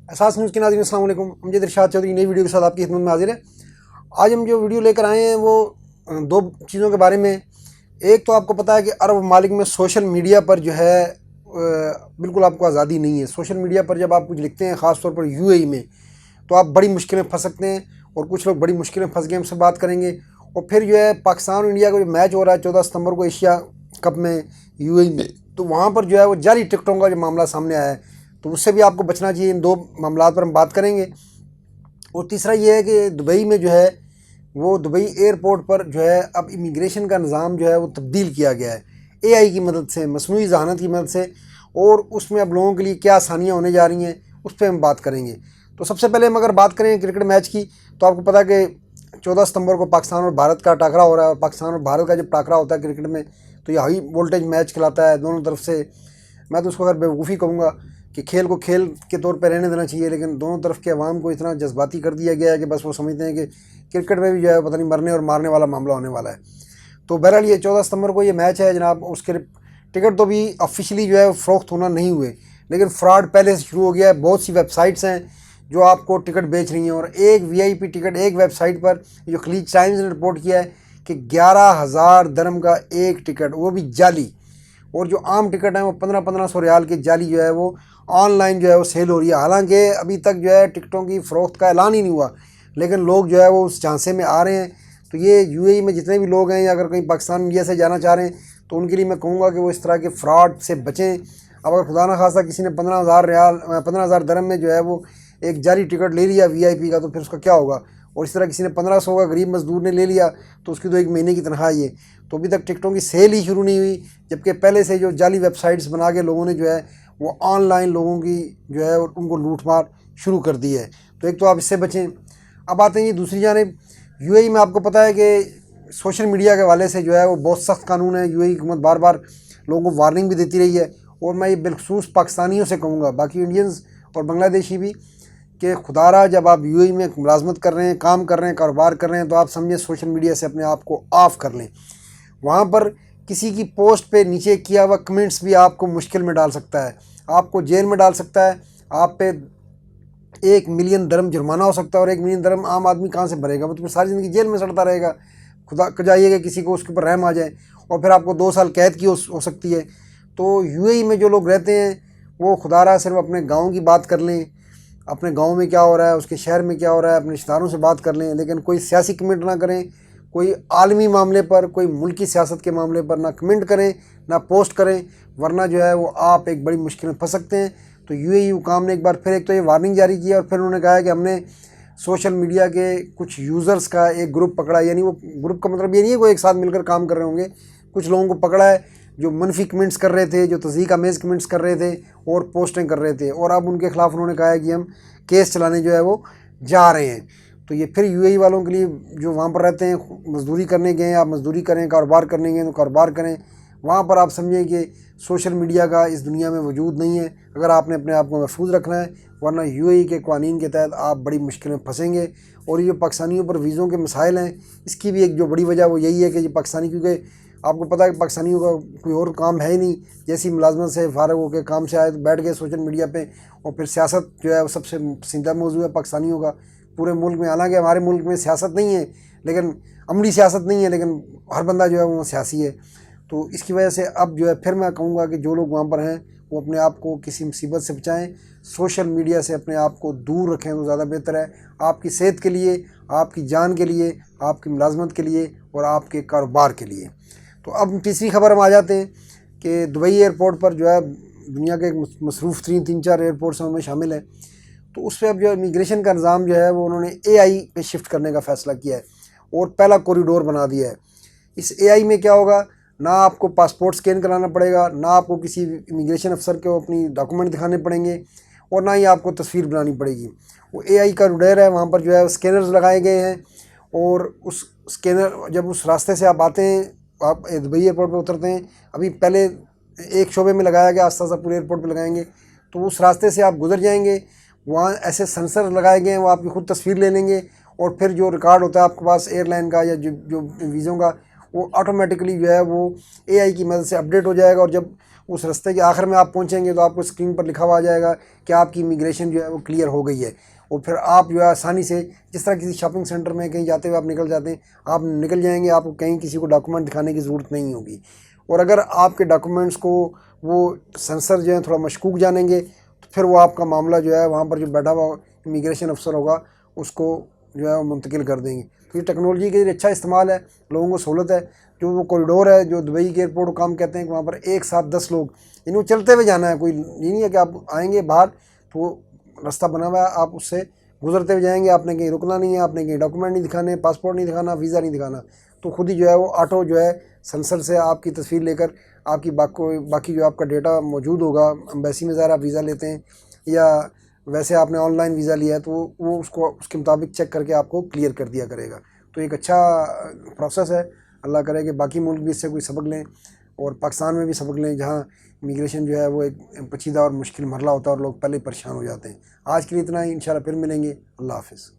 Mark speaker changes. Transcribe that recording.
Speaker 1: एहसास न्यूज़ के नाज़रीन अस्सलाम वालेकुम। अमजद इरशाद चौधरी नई वीडियो के साथ आपकी खिदमत में हाजिर है। आज हम जो वीडियो लेकर आए हैं वो दो चीज़ों के बारे में। एक तो आपको पता है कि अरब ममालिक में सोशल मीडिया पर जो है बिल्कुल आपको आज़ादी नहीं है। सोशल मीडिया पर जब आप कुछ लिखते हैं, ख़ास तौर पर यूएई में, तो आप बड़ी मुश्किलें फंस सकते हैं और कुछ लोग बड़ी मुश्किलें फंस गए, हमसे बात करेंगे। और फिर जो है पाकिस्तान और इंडिया का जो मैच हो रहा है 14 सितंबर को एशिया कप में यूएई में, तो वहाँ पर जो है वो जाली टिकटों का जो मामला सामने आया है, तो उससे भी आपको बचना चाहिए। इन दो मामलों पर हम बात करेंगे। और तीसरा ये है कि दुबई में जो है वो दुबई एयरपोर्ट पर जो है अब इमिग्रेशन का निज़ाम जो है वो तब्दील किया गया है एआई की मदद से, मसनूई ज़हानत की मदद से। और उसमें अब लोगों के लिए क्या आसानियाँ होने जा रही हैं उस पर हम बात करेंगे। तो सबसे पहले हम अगर बात करें क्रिकेट मैच की, तो आपको पता है कि 14 सितंबर को पाकिस्तान और भारत का टाकरा हो रहा है। पाकिस्तान और भारत का जब टाकरा होता है क्रिकेट में, तो ये हाई वोल्टेज मैच खिलाता है दोनों तरफ से। मैं तो उसको अगर बेवकूफ़ी कहूँगा कि खेल को खेल के तौर पे रहने देना चाहिए, लेकिन दोनों तरफ के अवाम को इतना जज्बाती कर दिया गया है कि बस वो समझते हैं कि क्रिकेट में भी जो है पता नहीं मरने और मारने वाला मामला होने वाला है। तो बहरहाल ये 14 सितंबर को ये मैच है जनाब। उसके टिकट तो भी ऑफिशियली जो है फ़रोख्त होना नहीं हुए, लेकिन फ्रॉड पहले से शुरू हो गया है। बहुत सी वेबसाइट्स हैं जो आपको टिकट बेच रही हैं, और एक वीआईपी टिकट एक वेबसाइट पर, जो खलीज टाइम्स ने रिपोर्ट किया है कि 11,000 दरम का एक टिकट, वो भी जाली। और जो आम टिकट हैं वो 1500 रियाल की जाली जो है वो ऑनलाइन जो है वो सेल हो रही है। हालांकि अभी तक जो है टिकटों की फ़रोख्त का ऐलान ही नहीं हुआ, लेकिन लोग जो है वो उस झांसे में आ रहे हैं। तो ये यूएई में जितने भी लोग हैं या अगर कहीं पाकिस्तान इंडिया से जाना चाह रहे हैं, तो उनके लिए मैं कहूँगा कि वो इस तरह के फ्रॉड से बचें। अब अगर खुदा ना खास्ता किसी ने 15,000 दरम में जो है वो एक जाली टिकट ले लिया वीआईपी का, तो फिर उसका क्या होगा। और इस तरह किसी ने 1500 का गरीब मजदूर ने ले लिया, तो उसकी तो एक महीने की तनख्वाह ही है। तो अभी तक टिकटों की सेल ही शुरू नहीं हुई, जबकि पहले से जो जाली वेबसाइट्स बना के लोगों ने जो है वो ऑनलाइन लोगों की जो है उनको लूट मार शुरू कर दी है। तो एक तो आप इससे बचें। अब आते हैं ये दूसरी जानिब, यूएई में आपको पता है कि सोशल मीडिया के हवाले से जो है वो बहुत सख्त कानून है। यूएई हुकूमत बार बार लोगों को वार्निंग भी देती रही है, और मैं ये बिलखसूस पाकिस्तानियों से कहूँगा, बाकी इंडियंस और बांग्लादेशी भी, कि खुदारा जब आप यूएई में मुलाजमत कर रहे हैं, काम कर रहे हैं, कारोबार कर रहे हैं, तो आप समझें सोशल मीडिया से अपने आप को ऑफ कर लें। वहाँ पर किसी की पोस्ट पे नीचे किया हुआ कमेंट्स भी आपको मुश्किल में डाल सकता है, आपको जेल में डाल सकता है। आप पे 1 मिलियन दरम जुर्माना हो सकता है, और 1 मिलियन दरम आम आदमी कहाँ से भरेगा, वो तो सारी ज़िंदगी जेल में सड़ता रहेगा। खुदा जाइएगा किसी को उसके ऊपर रहम आ जाए, और फिर आपको 2 साल कैद की हो सकती है। तो यूएई में जो लोग रहते हैं वो खुदारा सिर्फ अपने गाँव की बात कर लें, अपने गांव में क्या हो रहा है, उसके शहर में क्या हो रहा है, अपने रिश्तेदारों से बात कर लें, लेकिन कोई सियासी कमेंट ना करें। कोई आलमी मामले पर, कोई मुल्की सियासत के मामले पर ना कमेंट करें, ना पोस्ट करें, वरना जो है वो आप एक बड़ी मुश्किल में फंस सकते हैं। तो यूएई हुकाम ने एक बार फिर एक तो ये वार्निंग जारी की, और फिर उन्होंने कहा है कि हमने सोशल मीडिया के कुछ यूज़र्स का एक ग्रुप पकड़ा। यानी वो ग्रुप का मतलब ये नहीं है वो एक साथ मिलकर काम कर रहे होंगे, कुछ लोगों को पकड़ा है जो मनफी कमेंट्स कर रहे थे, जो तज़ीक आमेज़ कमेंट्स कर रहे थे और पोस्टिंग कर रहे थे। और अब उनके ख़िलाफ़ उन्होंने कहा है कि हम केस चलाने जो है वो जा रहे हैं। तो ये फिर यूएई वालों के लिए जो वहाँ पर रहते हैं, मजदूरी करने गए हैं, आप मजदूरी करें, कारोबार करने गए तो कारोबार करें। वहाँ पर आप समझें कि सोशल मीडिया का इस दुनिया में वजूद नहीं है, अगर आपने अपने आप को महफूज रखना है, वरना यूएई के कानून के तहत आप बड़ी मुश्किल में फंसेंगे। और ये जो पाकिस्तानियों पर वीज़ों के मसाइल हैं, इसकी भी एक जो बड़ी वजह वो यही है कि ये पाकिस्तानी, क्योंकि आपको पता है कि पाकिस्तानियों का कोई और काम है ही नहीं, जैसी मुलाजमत से फ़ारग होकर काम से आए तो बैठ गए सोशल मीडिया पे। और फिर सियासत जो है वो सबसे पसंदीदा मौजू है पाकिस्तानियों का पूरे मुल्क में। हालांकि हमारे मुल्क में सियासत नहीं है, लेकिन अमली सियासत नहीं है, लेकिन हर बंदा जो है वो सियासी है। तो इसकी वजह से अब जो है फिर मैं कहूँगा कि जो लोग वहाँ पर हैं वो अपने आप को किसी मुसीबत से बचाएँ, सोशल मीडिया से अपने आप को दूर रखें तो ज़्यादा बेहतर है, आपकी सेहत के लिए, आपकी जान के लिए, आपकी मुलाजमत के लिए और आपके कारोबार के लिए। तो अब तीसरी खबर हम आ जाते हैं कि दुबई एयरपोर्ट पर जो है दुनिया के मसरूफ़ तरीन 3-4 एयरपोर्ट्स हैं, उनमें शामिल है। तो उस पर अब जो इमिग्रेशन का निज़ाम जो है वो उन्होंने एआई पे शिफ्ट करने का फ़ैसला किया है, और पहला कॉरिडोर बना दिया है। इस एआई में क्या होगा, ना आपको पासपोर्ट स्कैन कराना पड़ेगा, ना आपको किसी इमिग्रेशन अफसर को अपनी डॉक्यूमेंट दिखाने पड़ेंगे, और ना ही आपको तस्वीर बनानी पड़ेगी। वो एआई का कॉरिडोर है, वहाँ पर जो है स्कैनर्स लगाए गए हैं, और उस स्कैनर जब उस रास्ते से आप आते हैं, आप दुबई एयरपोर्ट पर उतरते हैं, अभी पहले एक शोबे में लगाया गया, आस्ता आस्ता पूरे एयरपोर्ट पर लगाएंगे। तो उस रास्ते से आप गुजर जाएंगे, वहाँ ऐसे सेंसर लगाए गए हैं, वो आपकी खुद तस्वीर ले लेंगे, और फिर जो रिकॉर्ड होता है आपके पास एयरलाइन का या जो वीज़ों का, वो ऑटोमेटिकली जो है वो AI की मदद से अपडेट हो जाएगा। और जब उस रास्ते के आखिर में आप पहुंचेंगे तो आपको स्क्रीन पर लिखा हुआ आ जाएगा कि आपकी इमिग्रेशन जो है वो क्लियर हो गई है। और फिर आप जो है आसानी से, जिस तरह किसी शॉपिंग सेंटर में कहीं जाते हुए आप निकल जाते हैं, आप निकल जाएंगे, आपको कहीं किसी को डॉक्यूमेंट दिखाने की ज़रूरत नहीं होगी। और अगर आपके डॉक्यूमेंट्स को वो सेंसर जो है थोड़ा मशकूक जानेंगे तो फिर वो आपका मामला जो है वहाँ पर जो बैठा हुआ इमिग्रेशन अफसर होगा उसको जो है वो मुंतकिल कर देंगे। तो ये टेक्नोलॉजी का अच्छा इस्तेमाल है, लोगों को सहूलत है। जो वो कॉरिडोर है जो दुबई के एयरपोर्ट को काम कहते हैं कि वहाँ पर एक साथ 10 लोग, इनको चलते हुए जाना है, कोई ये नहीं है कि आप आएंगे बाहर तो रास्ता बना हुआ है, आप उससे गुजरते हुए जाएंगे, आपने कहीं रुकना नहीं है, आपने कहीं डॉक्यूमेंट नहीं दिखाने, पासपोर्ट नहीं दिखाना, वीज़ा नहीं दिखाना। तो खुद ही जो है वो ऑटो जो है सेंसर से आपकी तस्वीर लेकर आपकी बाकी जो आपका डेटा मौजूद होगा, एम्बेसी में ज़रा आप वीज़ा लेते हैं या वैसे आपने ऑनलाइन वीज़ा लिया है तो वो उसको उसके मुताबिक चेक करके आपको क्लियर कर दिया करेगा। तो एक अच्छा प्रोसेस है। अल्लाह करे कि बाकी मुल्क भी इससे कोई सबक लें और पाकिस्तान में भी सबक लें, जहाँ इमिग्रेशन जो है वो एक पेचीदा और मुश्किल मरला होता है और लोग पहले ही परेशान हो जाते हैं। आज के लिए इतना ही, इंशाल्लाह फिर मिलेंगे। अल्लाह हाफ़िज़।